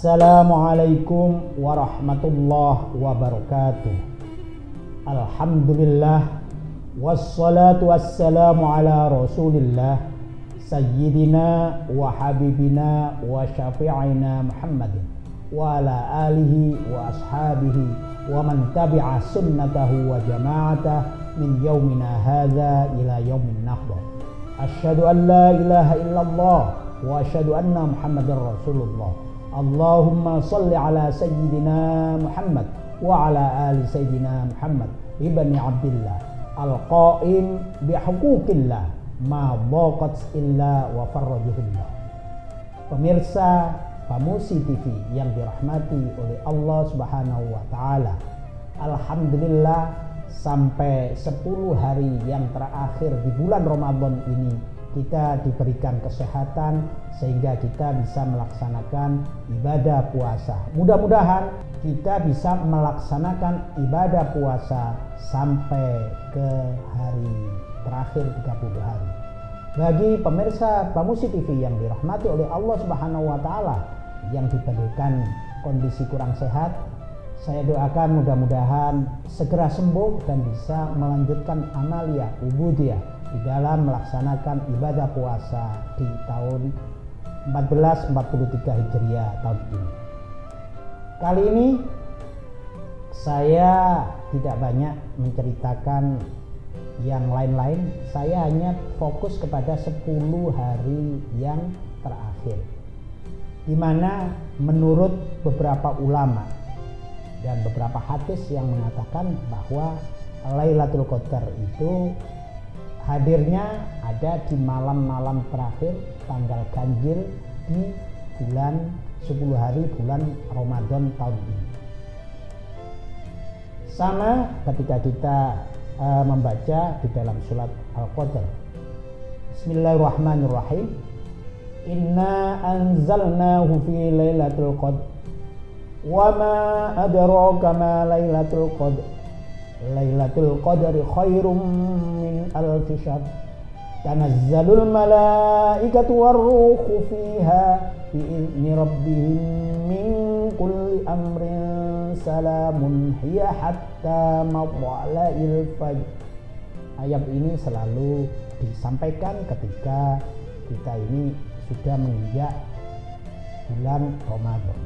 Assalamualaikum warahmatullahi wabarakatuh. Alhamdulillah wassalatu wassalamu ala rasulillah sayyidina wa habibina wa syafi'ina Muhammadin wa ala alihi wa ashabihi wa man tabi'a sunnatahu wa jama'atah min yaumina hadha ila yaumin nahda. Asyhadu an la ilaha illallah wa asyhadu anna Muhammadar Rasulullah. Allahumma salli ala sayyidina Muhammad wa ala ali sayyidina Muhammad ibni Abdillah al-qaim bihuquqillah ma dhaqat illa wa farrajuhullah. Pemirsa Pamusi TV yang dirahmati oleh Allah Subhanahu wa taala. Alhamdulillah, sampai 10 hari yang terakhir di bulan Ramadan ini kita diberikan kesehatan sehingga kita bisa melaksanakan ibadah puasa. Mudah-mudahan kita bisa melaksanakan ibadah puasa sampai ke hari terakhir 30 hari. Bagi pemirsa Pamusi TV yang dirahmati oleh Allah Subhanahu wa taala yang diberikan kondisi kurang sehat, saya doakan mudah-mudahan segera sembuh dan bisa melanjutkan amalia ubudiyah di dalam melaksanakan ibadah puasa di tahun 1443 Hijriah tahun ini. Kali ini saya tidak banyak menceritakan yang lain-lain, saya hanya fokus kepada 10 hari yang terakhir, di mana menurut beberapa ulama dan beberapa hadis yang mengatakan bahwa Lailatul Qadar itu hadirnya ada di malam-malam terakhir tanggal ganjil di bulan 10 hari bulan Ramadan tahun ini. Sama ketika kita membaca di dalam surat Al-Qadar. Bismillahirrahmanirrahim. Inna anzalnahu fi lailatul qadr. Wa ma adraka ma lailatul qadr. Lailatul qadri khairum min alfi syahr. Tanazzalul malaikatu warruhu fiha bi'izni rabbihim min kulli amrin salamun hiya hatta matla'il fajr. Ayat ini selalu disampaikan ketika kita ini sudah menginjak bulan Ramadan.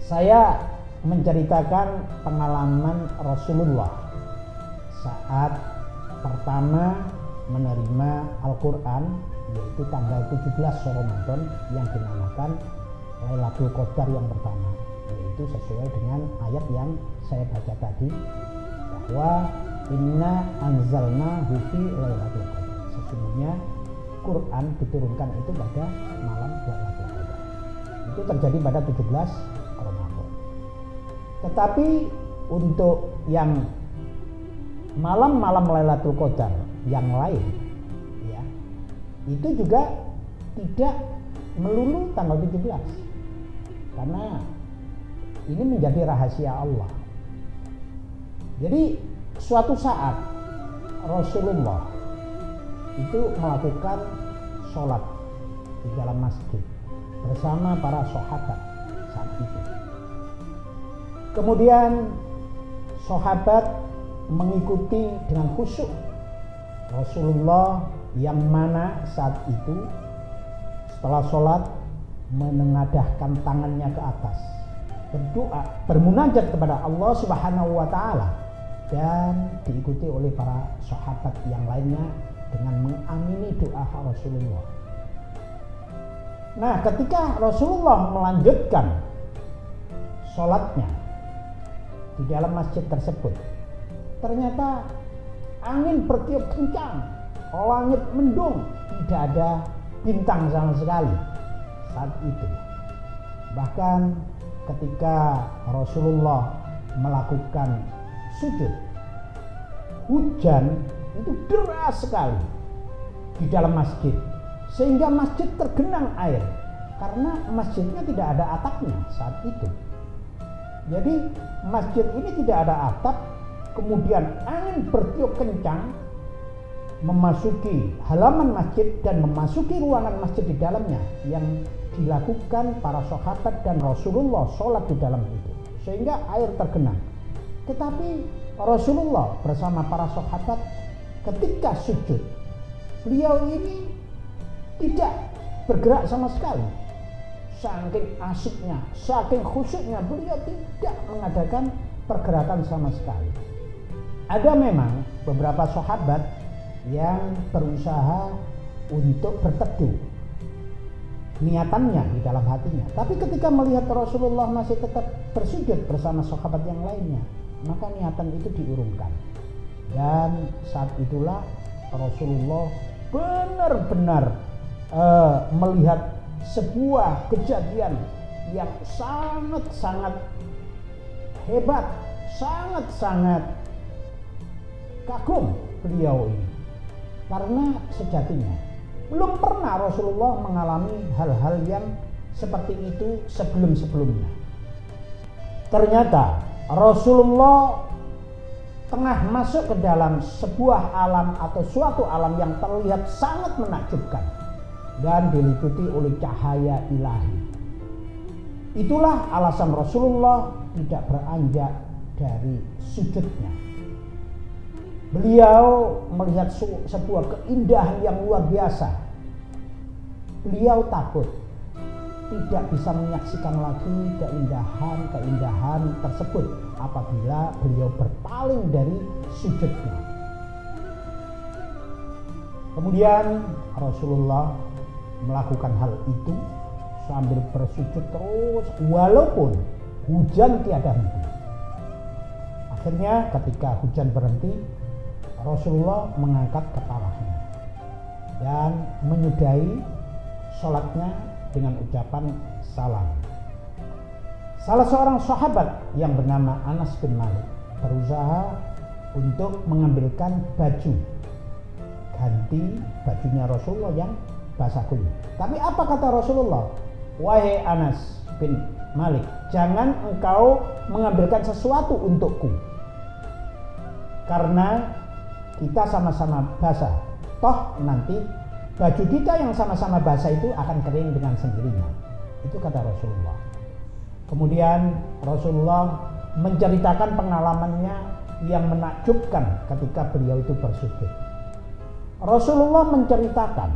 Saya menceritakan pengalaman Rasulullah saat pertama menerima Al-Quran, yaitu tanggal 17 Ramadan yang dinamakan Lailatul Qadar yang pertama, yaitu sesuai dengan ayat yang saya baca tadi, bahwa inna anzalnahu fi Lailatul Qadar. Sesungguhnya Quran diturunkan itu pada malam Lailatul Qadar. Itu terjadi pada 17 Ramadan. Tetapi untuk yang malam-malam Lailatul Qadar yang lain, ya, itu juga tidak melulu tanggal 17, karena ini menjadi rahasia Allah. Jadi suatu saat Rasulullah itu melakukan sholat di dalam masjid bersama para sahabat saat itu. Kemudian sahabat mengikuti dengan khusyuk Rasulullah, yang mana saat itu setelah sholat menengadahkan tangannya ke atas, berdoa, bermunajat kepada Allah Subhanahu wa taala, dan diikuti oleh para sahabat yang lainnya dengan mengamini doa Rasulullah. Nah, ketika Rasulullah melanjutkan sholatnya di dalam masjid tersebut, ternyata angin bertiup kencang, langit mendung, tidak ada bintang sama sekali saat itu. Bahkan ketika Rasulullah melakukan sujud, hujan itu deras sekali di dalam masjid, sehingga masjid tergenang air karena masjidnya tidak ada atapnya saat itu. Jadi masjid ini tidak ada atap, kemudian angin bertiup kencang memasuki halaman masjid dan memasuki ruangan masjid di dalamnya yang dilakukan para sahabat dan Rasulullah sholat di dalam itu sehingga air tergenang. Tetapi Rasulullah bersama para sahabat ketika sujud, beliau ini tidak bergerak sama sekali. Saking asyiknya, saking khusyuknya, beliau tidak mengadakan pergerakan sama sekali. Ada memang beberapa sahabat yang berusaha untuk berteduh niatannya di dalam hatinya, tapi ketika melihat Rasulullah masih tetap bersujud bersama sahabat yang lainnya, maka niatan itu diurungkan. Dan saat itulah Rasulullah benar-benar melihat sebuah kejadian yang sangat-sangat hebat, sangat-sangat kagum beliau ini, karena sejatinya belum pernah Rasulullah mengalami hal-hal yang seperti itu sebelum-sebelumnya. Ternyata Rasulullah tengah masuk ke dalam sebuah alam atau suatu alam yang terlihat sangat menakjubkan dan diliputi oleh cahaya ilahi. Itulah alasan Rasulullah tidak beranjak dari sujudnya. Beliau melihat sebuah keindahan yang luar biasa. Beliau takut tidak bisa menyaksikan lagi keindahan tersebut apabila beliau berpaling dari sujudnya. Kemudian Rasulullah melakukan hal itu sambil bersujud terus walaupun hujan tiada henti. Akhirnya ketika hujan berhenti, Rasulullah mengangkat kepalanya dan menyudahi sholatnya dengan ucapan salam. Salah seorang sahabat yang bernama Anas bin Malik berusaha untuk mengambilkan baju ganti bajunya Rasulullah yang basah kuyup. Tapi apa kata Rasulullah? Wahai Anas bin Malik, jangan engkau mengambilkan sesuatu untukku, karena kita sama-sama basah. Toh nanti baju kita yang sama-sama basah itu akan kering dengan sendirinya. Itu kata Rasulullah. Kemudian Rasulullah menceritakan pengalamannya yang menakjubkan ketika beliau itu bersujud. Rasulullah menceritakan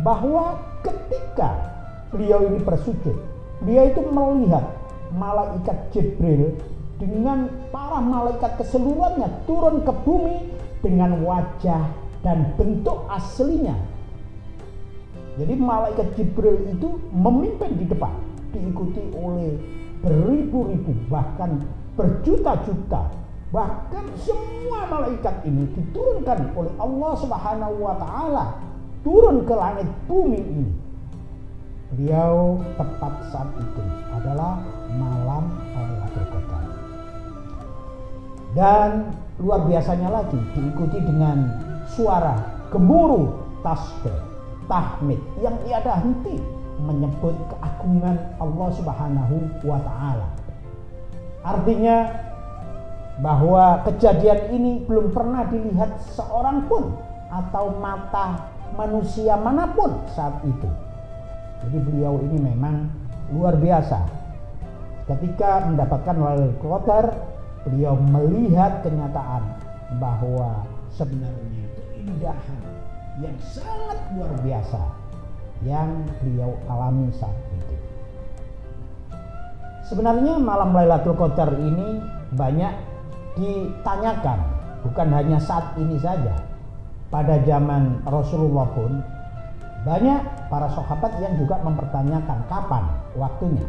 bahwa ketika beliau ini bersujud, beliau itu melihat malaikat Jibril dengan para malaikat keseluruhannya turun ke bumi dengan wajah dan bentuk aslinya. Jadi malaikat Jibril itu memimpin di depan, diikuti oleh beribu-ribu bahkan berjuta-juta. Bahkan semua malaikat ini diturunkan oleh Allah Subhanahu wa taala turun ke langit bumi ini. Beliau tepat saat itu adalah malam Lailatul Qadar. Dan luar biasanya lagi diikuti dengan suara gemuruh tasbih, tahmid yang tiada henti menyebut keagungan Allah Subhanahu wa taala. Artinya bahwa kejadian ini belum pernah dilihat seorang pun atau mata manusia manapun saat itu. Jadi beliau ini memang luar biasa. Ketika mendapatkan Lailatul Qadar, beliau melihat kenyataan bahwa sebenarnya keindahan yang sangat luar biasa yang beliau alami saat itu. Sebenarnya malam Lailatul Qadar ini banyak ditanyakan, bukan hanya saat ini saja. Pada zaman Rasulullah pun banyak para sahabat yang juga mempertanyakan kapan waktunya,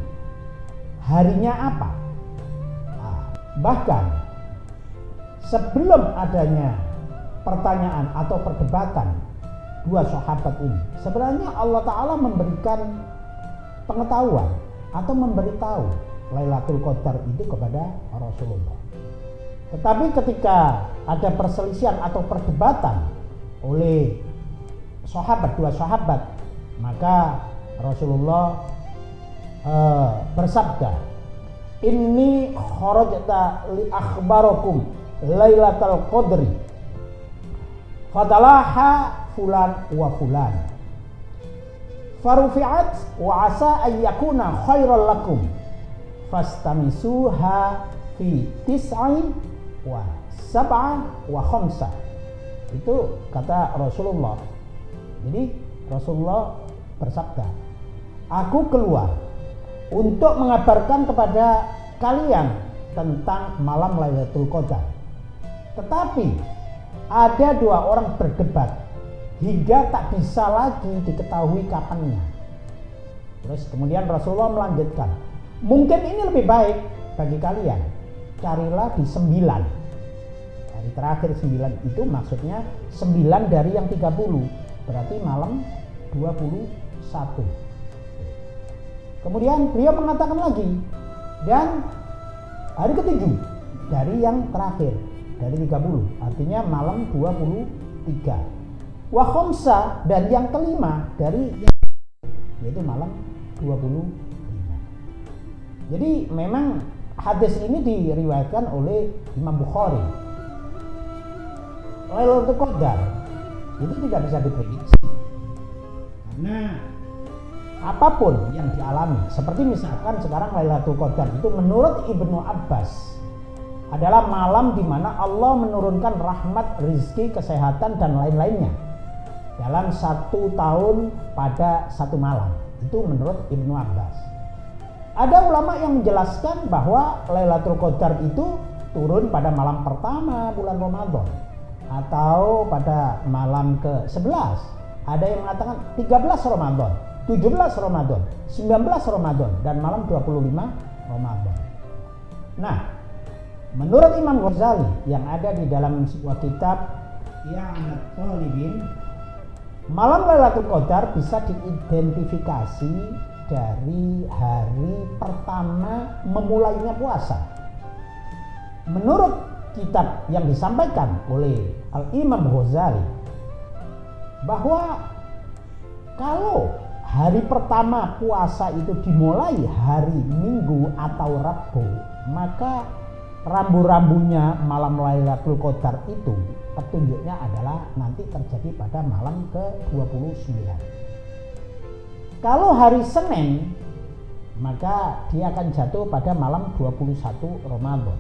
harinya apa. Bahkan sebelum adanya pertanyaan atau perdebatan dua sahabat ini, sebenarnya Allah Ta'ala memberikan pengetahuan atau memberitahu Lailatul Qadar itu kepada Rasulullah. Tetapi ketika ada perselisihan atau perdebatan oleh dua sahabat, maka Rasulullah bersabda, "Inni kharajta li akhbarakum Lailatul Qadri fatalaha fulan wa fulan farufi'at wa asa an yakuna khairal lakum fastamisuha fi tis'i wa sab'a wa khamsa. Itu kata Rasulullah. Jadi Rasulullah bersabda, aku keluar untuk mengabarkan kepada kalian tentang malam Lailatul Qadar. Tetapi ada dua orang berdebat hingga tak bisa lagi diketahui kapannya. Terus kemudian Rasulullah melanjutkan, mungkin ini lebih baik bagi kalian, carilah di 9. Hari terakhir 9 itu maksudnya 9 dari yang 30, berarti malam 21. Kemudian beliau mengatakan lagi, dan hari ke-7 dari yang terakhir dari 30, artinya malam 23. Wa khamsa, dan yang kelima dari yaitu malam 25. Jadi memang hadis ini diriwayatkan oleh Imam Bukhari. Lailatul Qadar itu tidak bisa diprediksi. Karena apapun yang dialami, seperti misalkan sekarang Lailatul Qadar itu menurut Ibnu Abbas adalah malam di mana Allah menurunkan rahmat, rizki, kesehatan dan lain-lainnya dalam 1 tahun pada 1 malam. Itu menurut Ibnu Abbas. Ada ulama yang menjelaskan bahwa Lailatul Qadar itu turun pada malam pertama bulan Ramadan atau pada malam ke-11. Ada yang mengatakan 13 Ramadan, 17 Ramadan, 19 Ramadan, dan malam 25 Ramadan. Nah, menurut Imam Ghazali yang ada di dalam sebuah kitab I'anat Talibin, malam Lailatul Qadar bisa diidentifikasi dari hari pertama memulainya puasa. Menurut kitab yang disampaikan oleh Al-Imam Ghazali, bahwa kalau hari pertama puasa itu dimulai hari Minggu atau Rabu, maka rambu-rambunya malam Lailatul Qadar itu petunjuknya adalah nanti terjadi pada malam ke-29. Kalau hari Senin, maka dia akan jatuh pada malam 21 Ramadan.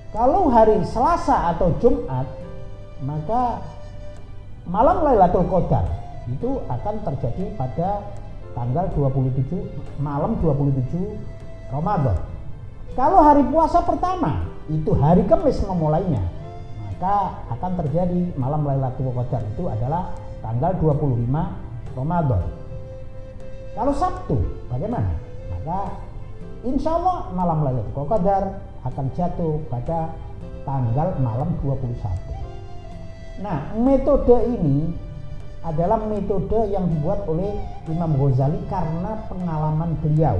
Kalau hari Selasa atau Jumat, maka malam Lailatul Qadar itu akan terjadi pada tanggal 27, malam 27 Ramadan. Kalau hari puasa pertama, itu hari Kamis memulainya, maka akan terjadi malam Lailatul Qadar itu adalah tanggal 25 Ramadan. Kalau Sabtu bagaimana? Maka insya Allah malam Lailatul Qadar akan jatuh pada tanggal malam 21. Nah, metode ini adalah metode yang dibuat oleh Imam Ghazali karena pengalaman beliau.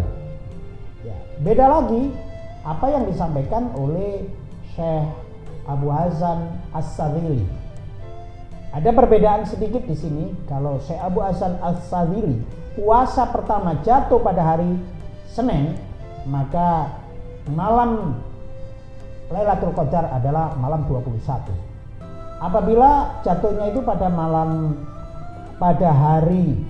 Ya, beda lagi apa yang disampaikan oleh Syekh Abu Hasan As-Sadzili. Ada perbedaan sedikit di sini. Kalau Syekh Abu Hasan As-Sadzili puasa pertama jatuh pada hari Senin, maka malam Lailatul Qadar adalah malam 21. Apabila jatuhnya itu pada hari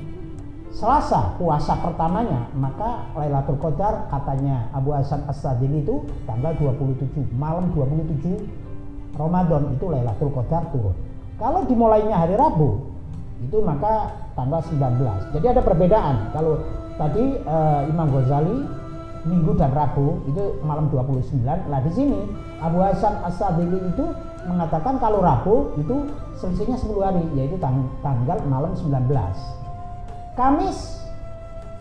Selasa puasa pertamanya, maka Lailatul Qadar katanya Abu Hasan As-Sadzili itu tanggal 27, malam 27 Ramadan itu Lailatul Qadar turun. Kalau dimulainya hari Rabu, itu maka tanggal 19. Jadi ada perbedaan. Kalau tadi Imam Ghazali Minggu dan Rabu itu malam 29. Nah, di sini Abu Hasan As-Sadzili itu mengatakan kalau Rabu itu selisihnya 10 hari, yaitu tanggal malam 19. Kamis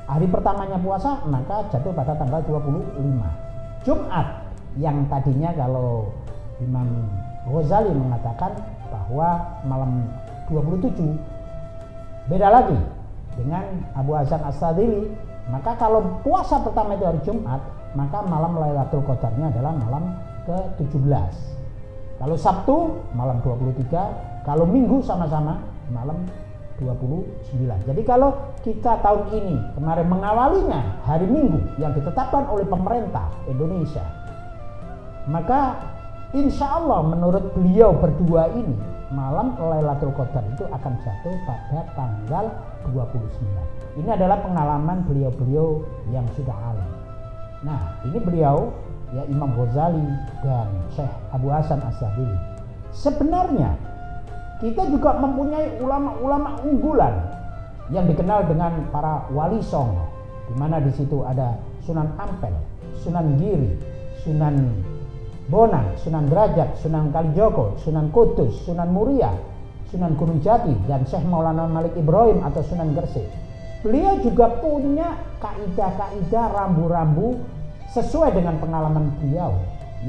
hari pertamanya puasa, maka jatuh pada tanggal 25. Jumat yang tadinya kalau Imam Ghazali mengatakan bahwa malam 27, beda lagi dengan Abu Hasan As-Sadzili. Maka kalau puasa pertama itu hari Jumat, maka malam Lailatul Qadarnya adalah malam ke-17. Kalau Sabtu malam 23, kalau Minggu sama-sama malam 29. Jadi kalau kita tahun ini kemarin mengawalinya hari Minggu yang ditetapkan oleh pemerintah Indonesia, maka insya Allah menurut beliau berdua ini, malam Lailatul Qadar itu akan jatuh pada tanggal 29. Ini adalah pengalaman beliau-beliau yang sudah alim. Nah, ini beliau ya Imam Ghazali dan Syekh Abu Hasan As-Sabili. Sebenarnya kita juga mempunyai ulama-ulama unggulan yang dikenal dengan para wali songo, di mana di situ ada Sunan Ampel, Sunan Giri, Sunan Bonang, Sunan Derajat, Sunan Kalijogo, Sunan Kudus, Sunan Muria, Sunan Gunung Jati, dan Syekh Maulana Malik Ibrahim atau Sunan Gresik. Beliau juga punya kaidah-kaidah rambu-rambu sesuai dengan pengalaman beliau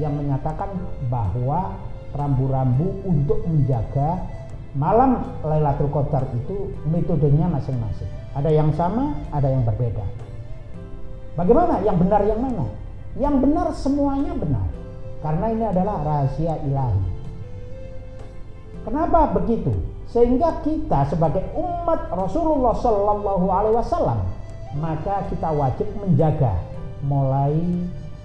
yang menyatakan bahwa rambu-rambu untuk menjaga malam Lailatul Qadar itu metodenya masing-masing. Ada yang sama, ada yang berbeda. Bagaimana? Yang benar yang mana? Yang benar semuanya benar. Karena ini adalah rahasia ilahi. Kenapa begitu? Sehingga kita sebagai umat Rasulullah Sallallahu Alaihi Wasallam, maka kita wajib menjaga mulai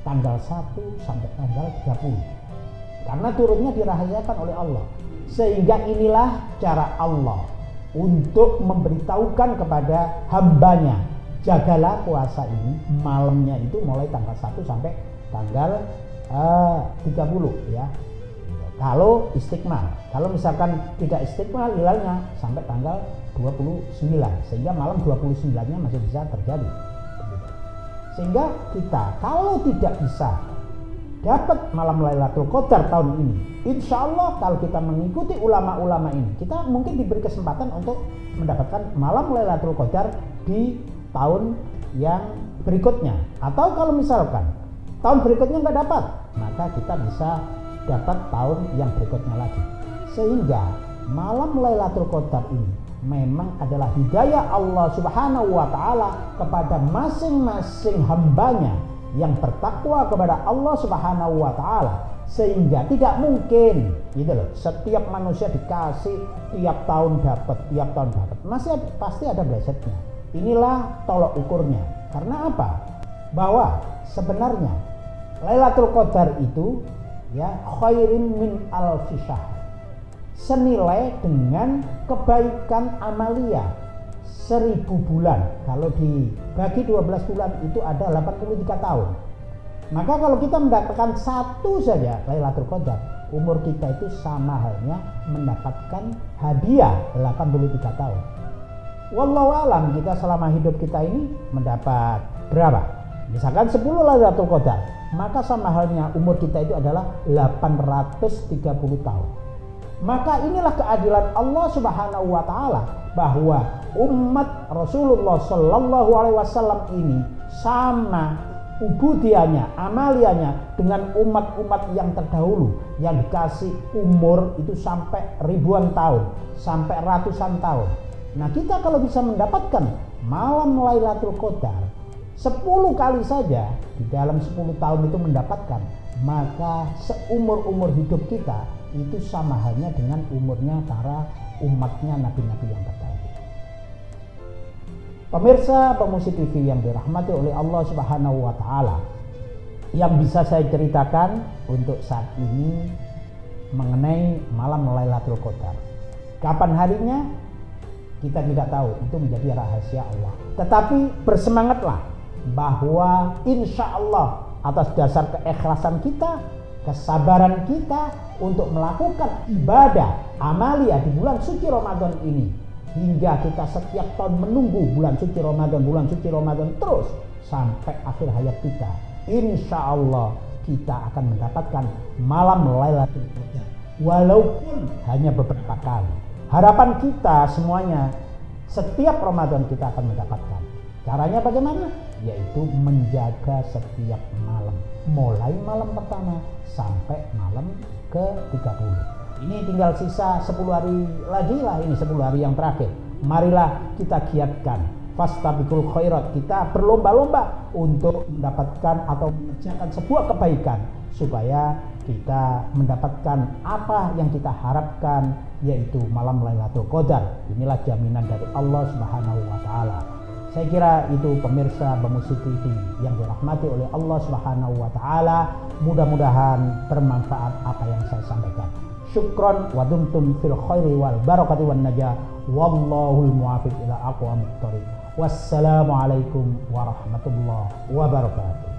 tanggal 1 sampai tanggal 30. Karena turunnya dirahasiakan oleh Allah. Sehingga inilah cara Allah untuk memberitahukan kepada hambanya, jagalah puasa ini malamnya itu mulai tanggal 1 sampai tanggal 30 ya. Kalau istiqmal. Kalau misalkan tidak istiqmal hilalnya sampai tanggal 29, sehingga malam 29-nya masih bisa terjadi. Sehingga kita kalau tidak bisa dapat malam Lailatul Qadar tahun ini, insya Allah kalau kita mengikuti ulama-ulama ini, kita mungkin diberi kesempatan untuk mendapatkan malam Lailatul Qadar di tahun yang berikutnya. Atau kalau misalkan tahun berikutnya nggak dapat, maka kita bisa dapat tahun yang berikutnya lagi. Sehingga malam Lailatul Qadar ini memang adalah hidayah Allah Subhanahu wa Ta'ala kepada masing-masing hambanya yang bertakwa kepada Allah Subhanahu wa Ta'ala, sehingga tidak mungkin gitu loh, setiap manusia dikasih tiap tahun dapat, masih pasti ada blesetnya. Inilah tolok ukurnya. Karena apa? Bahwa sebenarnya Lailatul Qadar itu ya khairin min alfi syahr, senilai dengan kebaikan amalia 1000 bulan. Kalau dibagi 12 bulan itu ada 83 tahun. Maka kalau kita mendapatkan satu saja Lailatul Qadar, umur kita itu sama halnya mendapatkan hadiah 83 tahun. Wallahu alam, kita selama hidup kita ini mendapat berapa? Misalkan 10 Lailatul Qadar, maka sama halnya umur kita itu adalah 830 tahun. Maka inilah keadilan Allah Subhanahu wa Ta'ala, bahwa umat Rasulullah Sallallahu Alaihi Wasallam ini sama ubudianya, amalianya dengan umat-umat yang terdahulu yang dikasih umur itu sampai ribuan tahun, sampai ratusan tahun. Nah, kita kalau bisa mendapatkan malam Lailatul Qadar 10 kali saja di dalam 10 tahun itu mendapatkan, maka seumur-umur hidup kita itu sama halnya dengan umurnya para umatnya nabi-nabi yang terdahulu. Pemirsa Pemusi TV yang dirahmati oleh Allah Subhanahu wa Ta'ala, yang bisa saya ceritakan untuk saat ini mengenai malam Lailatul Qadar. Kapan harinya kita tidak tahu, itu menjadi rahasia Allah. Tetapi bersemangatlah bahwa insya Allah atas dasar keikhlasan kita, kesabaran kita untuk melakukan ibadah amalia di bulan suci Ramadan ini, hingga kita setiap tahun menunggu bulan suci Ramadan terus sampai akhir hayat kita, insya Allah kita akan mendapatkan malam Lailatul Qadar walaupun hanya beberapa kali. Harapan kita semuanya setiap Ramadan kita akan mendapatkan. Caranya bagaimana? Yaitu menjaga setiap malam, mulai malam pertama sampai malam ke-30. Ini tinggal sisa 10 hari lagi lah, ini 10 hari yang terakhir. Marilah kita giatkan fastabiqul khairat, kita berlomba-lomba untuk mendapatkan atau mengerjakan sebuah kebaikan supaya kita mendapatkan apa yang kita harapkan, yaitu malam Lailatul Qadar. Inilah jaminan dari Allah Subhanahu wa Ta'ala. Saya kira itu pemirsa Pemusi TV yang dirahmati oleh Allah Subhanahu wa Ta'ala. Mudah-mudahan bermanfaat apa yang saya sampaikan. Syukran wa dumtum fil khairi wal barakati wan najah. Wallahul muwaffiq ila aqwamit thoriq. Wassalamualaikum warahmatullahi wabarakatuh.